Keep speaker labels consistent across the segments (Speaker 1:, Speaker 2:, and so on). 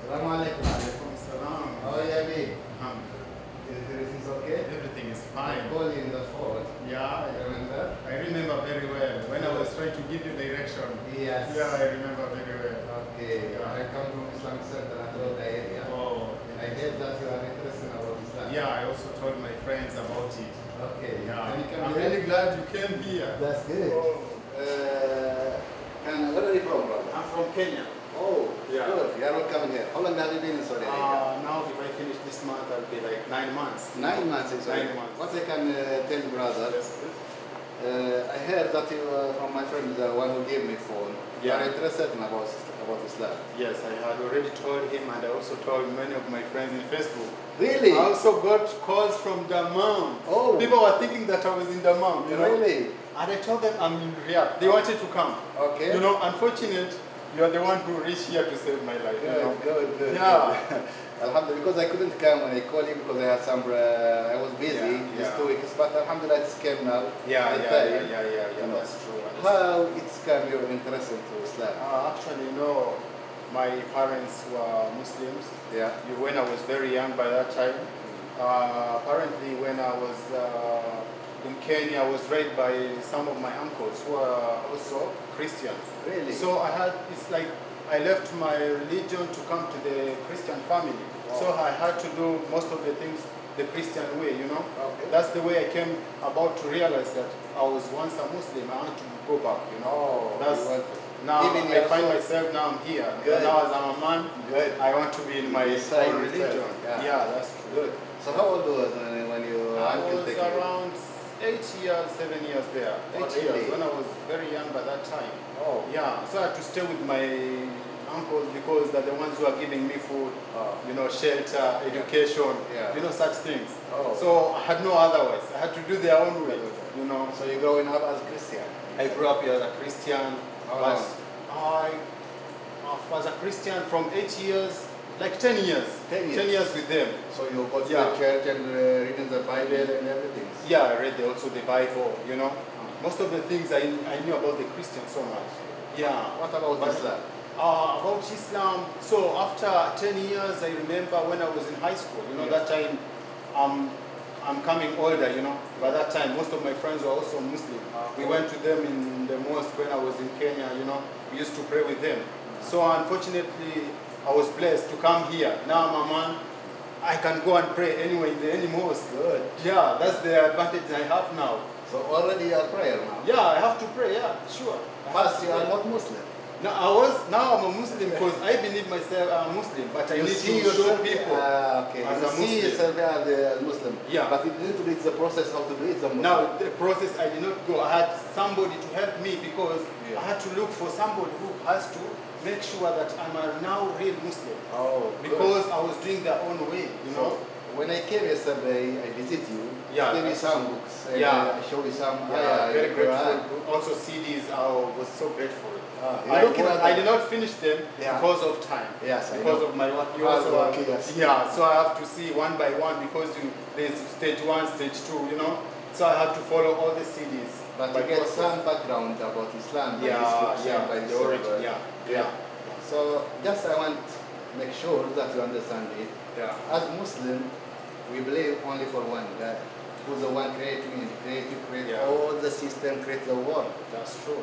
Speaker 1: Assalamu alaikum.
Speaker 2: Alaikum salam.
Speaker 1: How are you, yebil?
Speaker 2: Everything
Speaker 1: Everything's okay?
Speaker 2: is
Speaker 1: I
Speaker 2: fine.
Speaker 1: called you in the phone.
Speaker 2: Yeah,
Speaker 1: You remember?
Speaker 2: I remember very well. When I was trying to give you direction.
Speaker 1: Yes.
Speaker 2: Yeah, I remember very well.
Speaker 1: Okay.
Speaker 2: Yeah.
Speaker 1: I come from Islamic Center at the area.
Speaker 2: Oh.
Speaker 1: And I heard that you are interested about Islam.
Speaker 2: Yeah, I also told my friends about it.
Speaker 1: Okay.
Speaker 2: Yeah.
Speaker 1: Can you come
Speaker 2: I'm
Speaker 1: here?
Speaker 2: really glad you came here.
Speaker 1: That's good.
Speaker 2: Oh.
Speaker 1: Where are you from, brother?
Speaker 2: I'm from Kenya.
Speaker 1: Oh,
Speaker 2: Yeah.
Speaker 1: good. You are not coming here. How long have you been in Saudi Arabia?
Speaker 2: Now if I finish this month, I'll be like 9 months.
Speaker 1: 9 months in Saudi
Speaker 2: 9 months.
Speaker 1: What I can tell you, brother,
Speaker 2: Yes.
Speaker 1: I heard that you, from my friend, the one who gave me phone, you
Speaker 2: Yeah.
Speaker 1: are interested in about Islam.
Speaker 2: Yes, I had already told him, and I also told many of my friends in Facebook.
Speaker 1: Really?
Speaker 2: I also got calls from Dammam.
Speaker 1: Oh.
Speaker 2: People were thinking that I was in Dammam, you know.
Speaker 1: Really?
Speaker 2: And I told them I'm in Riyadh. They wanted to come.
Speaker 1: Okay.
Speaker 2: You know, unfortunate, you are the one who reached here to save my life.
Speaker 1: Good,
Speaker 2: You know?
Speaker 1: good.
Speaker 2: Yeah.
Speaker 1: Alhamdulillah, because I couldn't come when I called you because I had some, I was busy these
Speaker 2: Yeah.
Speaker 1: 2 weeks, but alhamdulillah it's came now.
Speaker 2: Yeah,
Speaker 1: Entay.
Speaker 2: that's true.
Speaker 1: How it's come your interest into Islam?
Speaker 2: Actually, you know, my parents were Muslims.
Speaker 1: Yeah.
Speaker 2: When I was very young by that time. Apparently, when I was in Kenya, I was raised by some of my uncles who are also Christians.
Speaker 1: Really?
Speaker 2: So it's like I left my religion to come to the Christian family.
Speaker 1: Wow.
Speaker 2: So I had to do most of the things the Christian way, you know.
Speaker 1: Okay.
Speaker 2: That's the way I came about to realize that I was once a Muslim. I want to go back, you know.
Speaker 1: Oh,
Speaker 2: Now
Speaker 1: even
Speaker 2: I find
Speaker 1: yourself.
Speaker 2: myself now I'm here.
Speaker 1: Good.
Speaker 2: Now as I'm a man,
Speaker 1: Good.
Speaker 2: I want to be in my
Speaker 1: Decide
Speaker 2: own
Speaker 1: yourself.
Speaker 2: religion.
Speaker 1: Yeah.
Speaker 2: That's true.
Speaker 1: Good. So how old was when you
Speaker 2: I
Speaker 1: uncle
Speaker 2: was
Speaker 1: take you?
Speaker 2: around 8 years, 7 years there. 8
Speaker 1: Oh,
Speaker 2: years
Speaker 1: really?
Speaker 2: when I was very young by that time.
Speaker 1: Oh.
Speaker 2: Yeah, so I had to stay with my uncles because they're the ones who are giving me food, you know, shelter, education,
Speaker 1: Yeah.
Speaker 2: you know, such things.
Speaker 1: Oh.
Speaker 2: So I had no otherwise. I had to do their own way, you know.
Speaker 1: So you're growing up as Christian?
Speaker 2: I grew up here as a Christian,
Speaker 1: How
Speaker 2: but
Speaker 1: long?
Speaker 2: I was a Christian from 8 years, like 10 years.
Speaker 1: 10 years?
Speaker 2: 10 years with them.
Speaker 1: So you go to
Speaker 2: Yeah.
Speaker 1: the church and reading the Bible and everything?
Speaker 2: Yeah, I read also the Bible, you know. Most of the things I knew about the Christians so much. Yeah.
Speaker 1: What about
Speaker 2: But,
Speaker 1: Islam?
Speaker 2: About Islam, so after 10 years, I remember when I was in high school, you know,
Speaker 1: Yeah.
Speaker 2: that time I'm coming older, you know. By that time, most of my friends were also Muslim. We went to them in the mosque when I was in Kenya, you know. We used to pray with them. So unfortunately, I was blessed to come here. Now I'm a man. I can go and pray anywhere in any mosque.
Speaker 1: Good.
Speaker 2: Yeah, that's the advantage I have now.
Speaker 1: So already you are prayer now?
Speaker 2: Yeah, I have to pray, yeah, sure.
Speaker 1: First you are not Muslim.
Speaker 2: No, now I'm a Muslim because I believe myself I'm a Muslim, but I
Speaker 1: You
Speaker 2: need
Speaker 1: see
Speaker 2: to show
Speaker 1: yourself,
Speaker 2: people
Speaker 1: okay.
Speaker 2: as
Speaker 1: You
Speaker 2: a
Speaker 1: see
Speaker 2: Muslim.
Speaker 1: yourself as a Muslim.
Speaker 2: Yeah.
Speaker 1: But you didn't reach the process how to do it. The Muslim.
Speaker 2: Now, the process I did not go. I had somebody to help me because
Speaker 1: Yeah.
Speaker 2: I had to look for somebody who has to make sure that I'm a now real Muslim.
Speaker 1: Oh,
Speaker 2: Because I was doing their own way, you know.
Speaker 1: When I came yesterday, I visit you.
Speaker 2: Yeah,
Speaker 1: I gave you
Speaker 2: that's
Speaker 1: some
Speaker 2: true.
Speaker 1: books. And
Speaker 2: Yeah.
Speaker 1: I showed you some.
Speaker 2: Very grateful.
Speaker 1: Quran.
Speaker 2: Also CDs, I was so grateful.
Speaker 1: you're looking at
Speaker 2: I
Speaker 1: them.
Speaker 2: did not finish them
Speaker 1: Yeah.
Speaker 2: because of time.
Speaker 1: Yes, I
Speaker 2: Because
Speaker 1: know.
Speaker 2: of my work. You
Speaker 1: Hard
Speaker 2: also
Speaker 1: work,
Speaker 2: are-
Speaker 1: yes.
Speaker 2: Yeah, so I have to see one by one because there's stage 1, stage 2, you know. So I have to follow all the CDs.
Speaker 1: But
Speaker 2: by
Speaker 1: you get
Speaker 2: process.
Speaker 1: some background about Islam. by this books and by
Speaker 2: the
Speaker 1: this
Speaker 2: origin,
Speaker 1: book.
Speaker 2: yeah.
Speaker 1: So just I want to make sure that you understand it.
Speaker 2: Yeah.
Speaker 1: As Muslim, we believe only for one God, who's the one creating and create
Speaker 2: Yeah.
Speaker 1: all the system, create the world.
Speaker 2: That's true.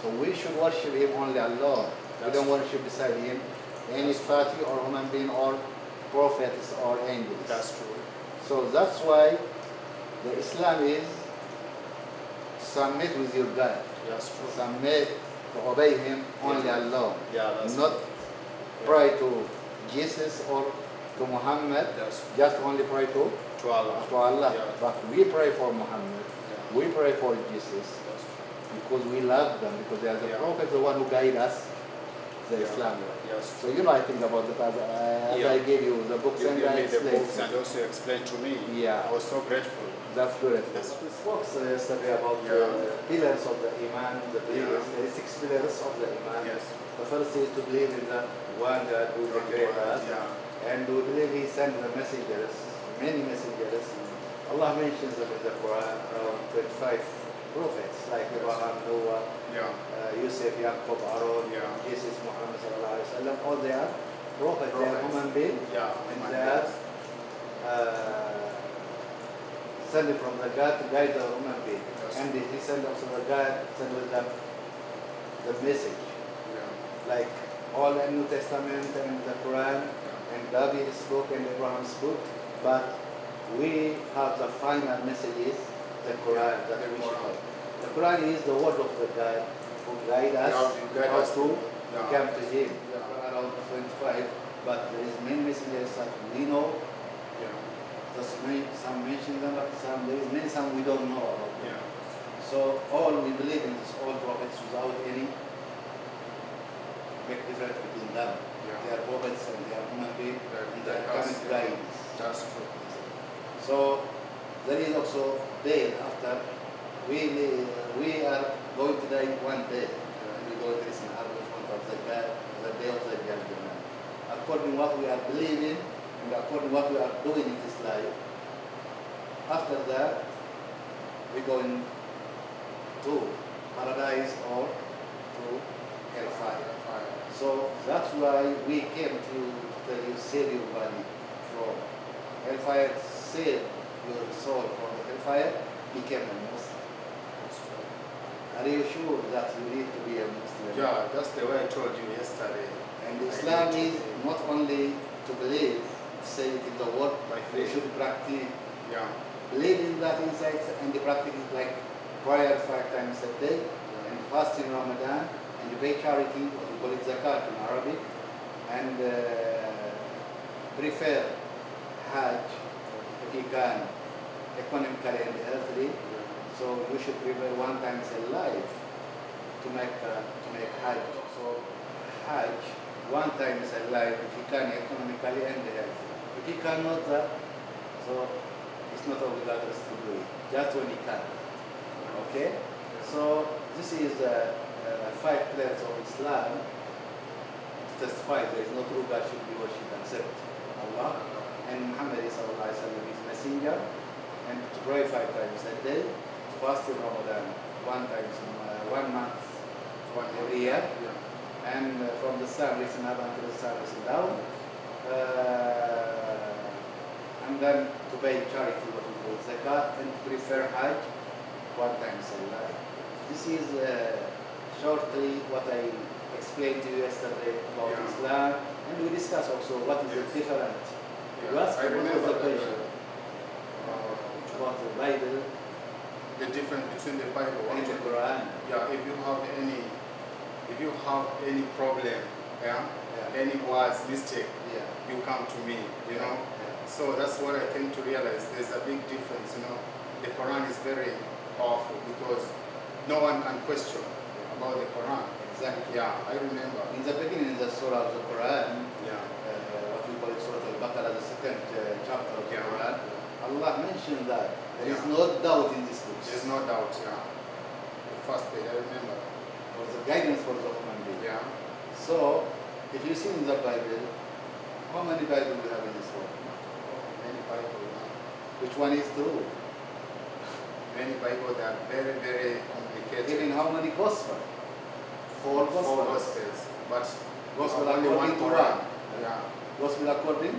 Speaker 1: So we should worship Him only Allah. We
Speaker 2: That's
Speaker 1: don't worship beside Him any statue or human being or prophets or angels.
Speaker 2: That's true.
Speaker 1: So that's why the Islam is submit with your God.
Speaker 2: That's true.
Speaker 1: Submit to obey Him only Allah.
Speaker 2: Yeah, that's
Speaker 1: Not pray to Jesus or to Muhammad.
Speaker 2: That's
Speaker 1: Just only pray to
Speaker 2: Allah.
Speaker 1: Allah.
Speaker 2: Yeah.
Speaker 1: But we pray for Muhammad.
Speaker 2: Yeah.
Speaker 1: We pray for Jesus
Speaker 2: That's true.
Speaker 1: because we love them, because they are the
Speaker 2: Yeah.
Speaker 1: prophet, the one who guide us, the
Speaker 2: Yeah.
Speaker 1: Islam.
Speaker 2: Yes.
Speaker 1: So you know, I think about that as
Speaker 2: Yeah.
Speaker 1: I gave you the books
Speaker 2: You
Speaker 1: and
Speaker 2: gave
Speaker 1: I
Speaker 2: me the
Speaker 1: explained.
Speaker 2: books and also explained to me.
Speaker 1: Yeah.
Speaker 2: I was so grateful.
Speaker 1: That's good.
Speaker 2: Yes.
Speaker 1: We spoke yesterday about
Speaker 2: Yeah.
Speaker 1: the pillars of the Iman, the believers,
Speaker 2: Yeah.
Speaker 1: the 6 pillars of the Iman.
Speaker 2: Yes.
Speaker 1: The first is to believe in the one God who created us.
Speaker 2: Yeah.
Speaker 1: And we believe He sent the messengers, many messengers. Allah mentions them in the Quran, around 25 prophets, like Abraham, Noah,
Speaker 2: Yeah.
Speaker 1: Yusuf, Yaqub, Aaron,
Speaker 2: Yeah.
Speaker 1: Jesus, Muhammad sallallahu alaihi wasallam. All they are prophets, they are human beings.
Speaker 2: Yeah,
Speaker 1: And
Speaker 2: human
Speaker 1: they are sent from the God to guide the human being.
Speaker 2: Yes.
Speaker 1: And he sent also the God, sent with the message.
Speaker 2: Yeah.
Speaker 1: Like all the New Testament and the Quran, and David spoke and Abraham spoke, but we have the final messages, the Quran, that we should have. The Quran is the word of the God who guide us how to come to Him. Around 25, but there is many messages that we know. Just some mention them, but some there is many some we don't know about. So all we believe in is all prophets without any big difference between them. They are prophets and they are human beings and they are coming to guidance.
Speaker 2: That's true.
Speaker 1: So there is also day after we are going to die one day, and we go to listen in front of the God, the day of the judgment. According to what we are believing and according to what we are doing in this life, after that we go to paradise or to hellfire. So that's why we came to tell you, save your body from hellfire, save your soul from the hellfire, become a Muslim. Are you sure that you need to be a Muslim?
Speaker 2: Yeah, that's the way I told you yesterday.
Speaker 1: And Islam is not only to believe, say it in the word,
Speaker 2: By
Speaker 1: we
Speaker 2: faith.
Speaker 1: should practice.
Speaker 2: Yeah.
Speaker 1: Believe in that inside, and the practice is like prayer 5 times a day, and fast in Ramadan, and you pay charity, what we call it zakat in Arabic, and prefer Hajj if you can, economically and healthily. So you should prepare 1 time in life to make Hajj. So Hajj 1 time in life if you can economically and healthily. If you cannot, so it's not obligatory to do it. Just when you can. Okay. So this is 5 pillars of Islam to testify there is no true God should be worshipped except Allah, and Muhammad is his messenger, and to pray 5 times a day, to fast in Ramadan 1 time in 1 month, every year, and from the sun rising up until the sun rising down, and then to pay charity, what we call zakat, and to prefer Hajj 1 time in life. This is shortly what I explained to you yesterday about Islam, and we discussed also what is the difference. You asked
Speaker 2: I
Speaker 1: what was
Speaker 2: remember
Speaker 1: the question about the Bible
Speaker 2: the difference between the Bible
Speaker 1: and the Quran.
Speaker 2: Yeah, if you have any problem, any words mistake, you come to me, you know. So that's what I came to realize. There's a big difference, you know. The Quran is very powerful because no one can question about the Quran.
Speaker 1: Exactly.
Speaker 2: Yeah, I remember.
Speaker 1: In the beginning, in the surah of the Quran,
Speaker 2: Yeah.
Speaker 1: what we call it Surah Al-Baqarah, the 2nd chapter of the
Speaker 2: Yeah.
Speaker 1: Quran, Allah mentioned that there is
Speaker 2: Yeah.
Speaker 1: no doubt in this book.
Speaker 2: There's no doubt, yeah. The first page, I remember.
Speaker 1: For the guidance for the human being.
Speaker 2: Yeah.
Speaker 1: So, if you see in the Bible, how many Bibles we have in this world?
Speaker 2: Many Bible,
Speaker 1: Which one is true?
Speaker 2: many Bible, they are very, very complicated.
Speaker 1: Even how many Gospels? 4
Speaker 2: Four
Speaker 1: Gospels.
Speaker 2: Gospels, but
Speaker 1: Gospel
Speaker 2: only one
Speaker 1: according to
Speaker 2: Quran.
Speaker 1: what?
Speaker 2: Yeah.
Speaker 1: Gospel according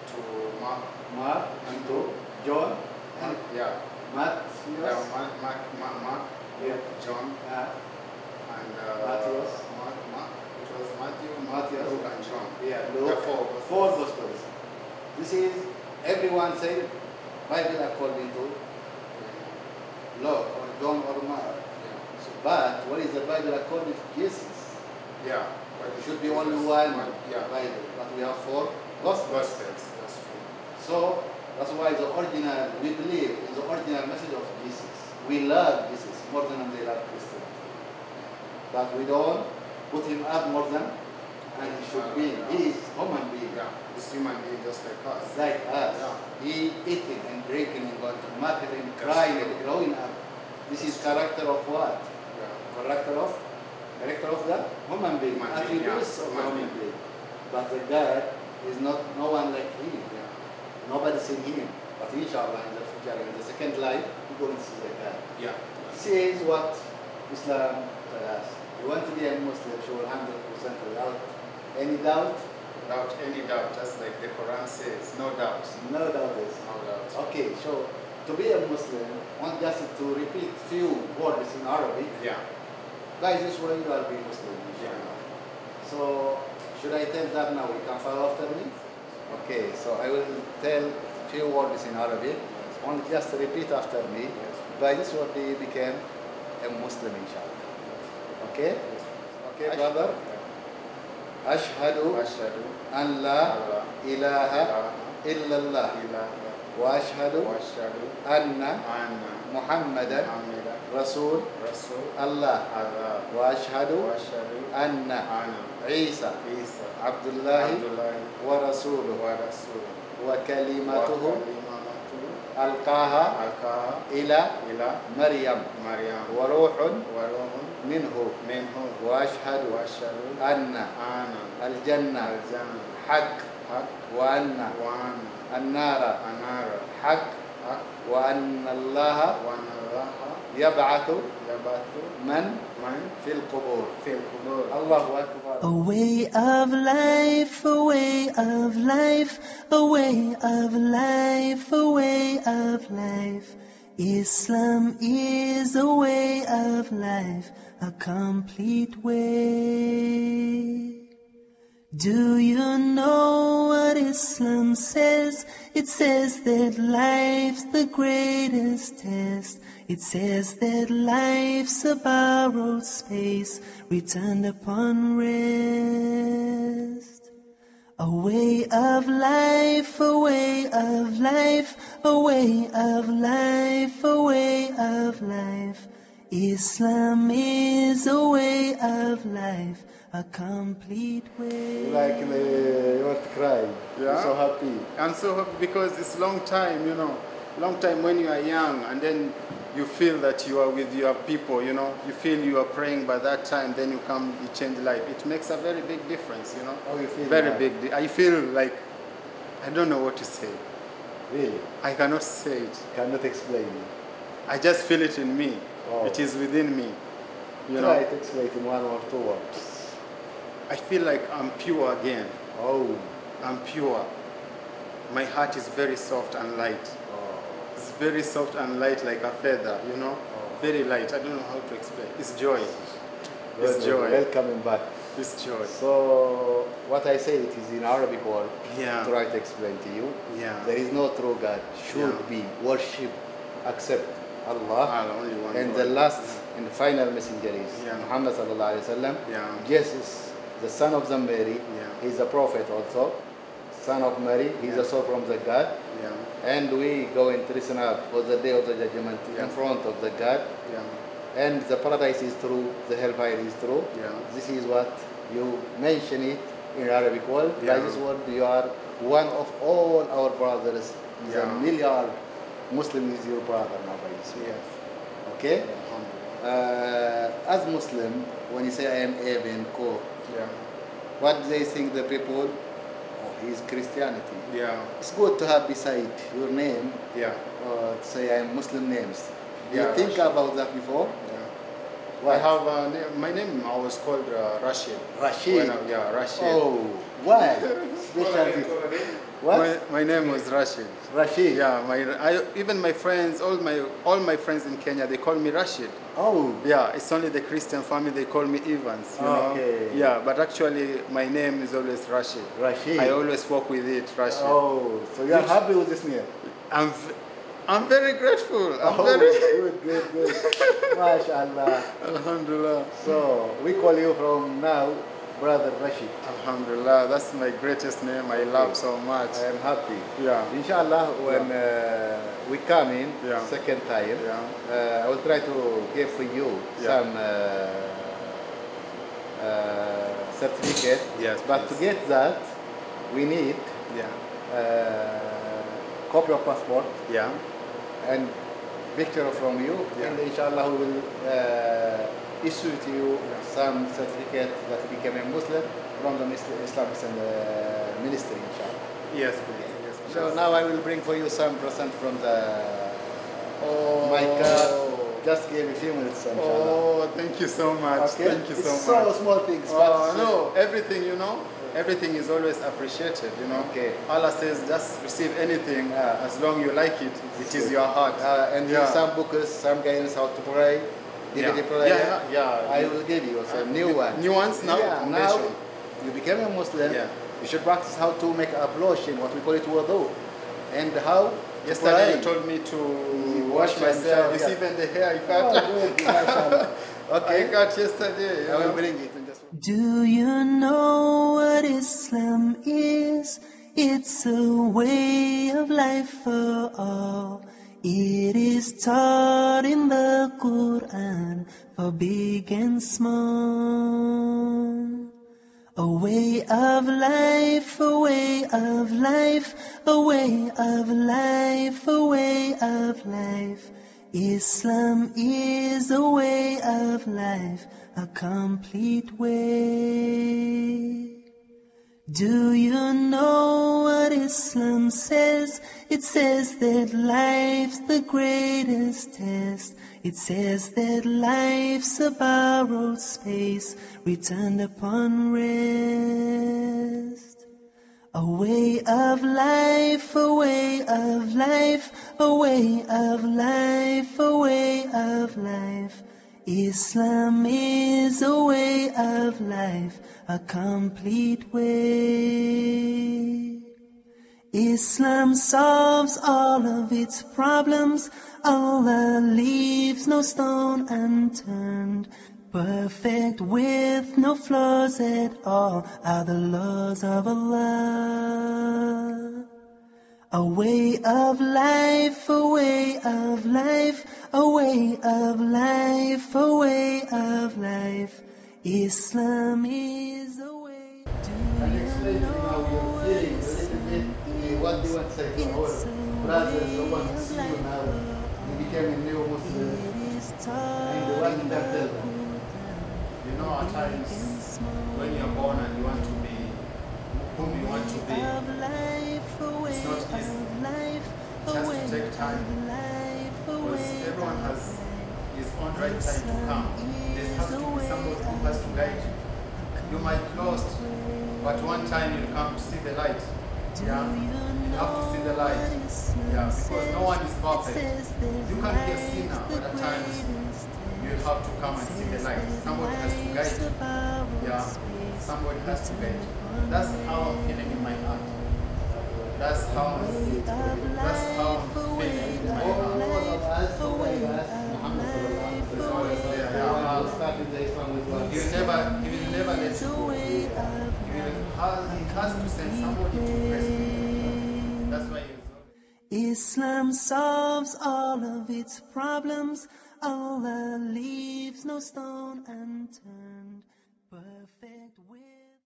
Speaker 2: To Mark.
Speaker 1: Mark and to John and
Speaker 2: Yeah.
Speaker 1: Matthew.
Speaker 2: Yeah, Mark,
Speaker 1: Yeah.
Speaker 2: John, and
Speaker 1: Matthew.
Speaker 2: it was Matthew,
Speaker 1: Matthew.
Speaker 2: Luke, and John.
Speaker 1: Yeah,
Speaker 2: The
Speaker 1: Luke.
Speaker 2: four
Speaker 1: 4 Gospels. This is everyone said Bible according to Luke or John or Mark. So, but what is the Bible according to Jesus?
Speaker 2: Yeah. But
Speaker 1: It should be only one
Speaker 2: Yeah.
Speaker 1: Bible, but we have 4 Gospels.
Speaker 2: Gospels, that's true.
Speaker 1: So that's why we believe in the original message of Jesus. We love Jesus more than they love Christianity. But we don't put him up more than, and he should be. He is human being.
Speaker 2: Yeah. He's human being just like us.
Speaker 1: Like us.
Speaker 2: Yeah.
Speaker 1: He eating and drinking and going to market and crying and growing up. This is character of what?
Speaker 2: Yeah.
Speaker 1: Character of the human being.
Speaker 2: Human being,
Speaker 1: Attributes
Speaker 2: yeah.
Speaker 1: of the
Speaker 2: Human
Speaker 1: human
Speaker 2: being.
Speaker 1: being. But the God is not no one like him.
Speaker 2: Yeah.
Speaker 1: Nobody seen him. But inshallah in the future, in the second life, we're going to see the God.
Speaker 2: Yeah.
Speaker 1: This is what Islam tells us. You want to be a Muslim, sure, 100% without any doubt,
Speaker 2: Without any doubt, just like the Quran says, no doubt.
Speaker 1: No doubt is.
Speaker 2: No doubt.
Speaker 1: Okay, so to be a Muslim, one just to repeat few words in Arabic.
Speaker 2: Yeah.
Speaker 1: Guys, this way you are being Muslim.
Speaker 2: Yeah.
Speaker 1: So should I tell that now? You can follow after me? Okay, so I will tell few words in Arabic. One just repeat after me. By this word you became a Muslim, inshallah. Okay? Okay, brother? أشهد أن لا إله إلا الله وأشهد أن محمدا رسول الله وأشهد أن عيسى عبد الله ورسوله وكلمته ألقاها إلى مريم وروح منه وأشهد أن الجنة حق وأن النار حق وأن الله يبعث من في القبور الله أكبر.
Speaker 3: A way of life, a way of life, a way of life, a way of life. Islam is a way of life, a complete way. Do you know what Islam says? It says that life's the greatest test. It says that life's a borrowed space, returned upon rest. A way of life, a way of life, a way of life, a way of life. Islam is a way of life, a complete way.
Speaker 1: Like you want to cry.
Speaker 2: Yeah.
Speaker 1: You're so happy.
Speaker 2: I'm so happy because it's long time, you know. Long time when you are young and then you feel that you are with your people, you know. You feel you are praying by that time, then you come, you change life. It makes a very big difference, you know.
Speaker 1: How you feel?
Speaker 2: Very
Speaker 1: now?
Speaker 2: big. I feel like, I don't know what to say.
Speaker 1: Really?
Speaker 2: I cannot say it.
Speaker 1: Cannot explain.
Speaker 2: I just feel it in me.
Speaker 1: Oh.
Speaker 2: It is within me. You
Speaker 1: Try
Speaker 2: know.
Speaker 1: to explain in one or two words.
Speaker 2: I feel like I'm pure again.
Speaker 1: Oh.
Speaker 2: I'm pure. My heart is very soft and light. It's very soft and light like a feather, you know. Very light. I don't know how to explain. It's joy. It's joy.
Speaker 1: Welcome back.
Speaker 2: It's joy.
Speaker 1: So what I say it is in Arabic word.
Speaker 2: Yeah.
Speaker 1: Try to explain to you.
Speaker 2: Yeah.
Speaker 1: There is no true God. Should be worship except Allah.
Speaker 2: Only one
Speaker 1: And
Speaker 2: God.
Speaker 1: the last and the final messenger is Muhammad sallallahu alaihi wasallam.
Speaker 2: Yeah.
Speaker 1: Jesus, the son of the Mary.
Speaker 2: Yeah.
Speaker 1: He's a prophet also. Son of Mary. He's a soul from the God.
Speaker 2: Yeah.
Speaker 1: And we go and listen up for the day of the judgment in front of the God.
Speaker 2: Yeah.
Speaker 1: And the paradise is true, the hellfire is true.
Speaker 2: Yeah.
Speaker 1: This is what you mention it in Arabic world.
Speaker 2: Yeah.
Speaker 1: By this word, you are one of all our brothers. The
Speaker 2: Yeah.
Speaker 1: million Muslim is your brother now by this word.
Speaker 2: Yes.
Speaker 1: Okay? As Muslim, when you say I am Eben, Ko,
Speaker 2: Yeah.
Speaker 1: what do they think the people? Oh, he is Christianity.
Speaker 2: Yeah.
Speaker 1: It's good to have beside your name,
Speaker 2: Yeah.
Speaker 1: to say I am Muslim names. Do
Speaker 2: Yeah,
Speaker 1: you think
Speaker 2: Rashid.
Speaker 1: about that before?
Speaker 2: Yeah.
Speaker 1: What?
Speaker 2: I have a name. My name I was called Rashid.
Speaker 1: Rashid.
Speaker 2: Yeah, Rashid.
Speaker 1: Oh, why? Specialty. What?
Speaker 2: My name was Rashid.
Speaker 1: Rashid.
Speaker 2: Yeah, even my friends, all my friends in Kenya, they call me Rashid.
Speaker 1: Oh.
Speaker 2: Yeah, it's only the Christian family they call me Evans. You know?
Speaker 1: Okay.
Speaker 2: Yeah, but actually my name is always Rashid.
Speaker 1: Rashid.
Speaker 2: I always walk with it, Rashid.
Speaker 1: Oh, so you are happy with this name?
Speaker 2: I'm very grateful. I'm
Speaker 1: good. MashaAllah.
Speaker 2: Alhamdulillah.
Speaker 1: So we call you from now Brother Rashid.
Speaker 2: Alhamdulillah, that's my greatest name. I love so much.
Speaker 1: I am happy.
Speaker 2: Yeah.
Speaker 1: Inshallah, when we come in second time, I will try to give for you some certificate.
Speaker 2: Yes,
Speaker 1: but
Speaker 2: please.
Speaker 1: to get that, we need copy of passport.
Speaker 2: Yeah.
Speaker 1: And picture from you, and inshallah we will issue to you some certificate that you became a Muslim from the Islamic ministry, inshallah.
Speaker 2: Yes, please. Yes, please.
Speaker 1: So now I will bring for you some present from the my car. Just give a few minutes, inshallah.
Speaker 2: Oh, thank you so much.
Speaker 1: Okay?
Speaker 2: Thank you so
Speaker 1: it's
Speaker 2: much.
Speaker 1: so small things.
Speaker 2: Oh, no, everything, you know. everything is always appreciated, you know.
Speaker 1: Okay.
Speaker 2: Allah says just receive anything as long you like it. It is your heart.
Speaker 1: And in some books, some guidance how to pray. DVD player. I will give you some new ones.
Speaker 2: New ones now?
Speaker 1: Yeah, now you became a Muslim.
Speaker 2: Yeah.
Speaker 1: You should practice how to make ablution, what we call it wudu. And how
Speaker 2: yesterday you told me to wash myself. You see even the hair I cut.
Speaker 1: Oh, good. Okay.
Speaker 2: I cut yesterday.
Speaker 1: I will bring it.
Speaker 3: Do you know what Islam is? It's a way of life for all. It is taught in the Quran for big and small. A way of life, a way of life, a way of life, a way of life. Islam is a way of life, a complete way. Do you know what Islam says? It says that life's the greatest test. It says that life's a borrowed space, returned upon rest. A way of life, a way of life, a way of life, a way of life. Islam is a way of life, a complete way. Islam solves all of its problems. Allah leaves no stone unturned. Perfect with no flaws at all are the laws of Allah. A way of life, a way of life, a way of life, a way of life. Islam is a way.
Speaker 1: And explain to how you're feeling a little bit. What do you want to say to our brothers who want to see you now? You became a new Muslim. And what did that tell them?
Speaker 2: You know, at times when you're born and you want to be whom you want to be, it's not easy. It has to take time. Because everyone has his own right time to come. There has to be somebody who has to guide you. You might be lost, but one time you'll come to see the light. Yeah, you have to see the light. Yeah, because no one is perfect. You can be a sinner, but at times you'll have to come and see the light. Somebody has to guide you. Yeah, somebody has to guide you. That's how I'm feeling in my heart. That's how I'm feeling in my heart. He will never let you go. He has to send somebody to rescue. That's why
Speaker 3: Islam solves all of its problems. Allah leaves no stone unturned. Perfect will.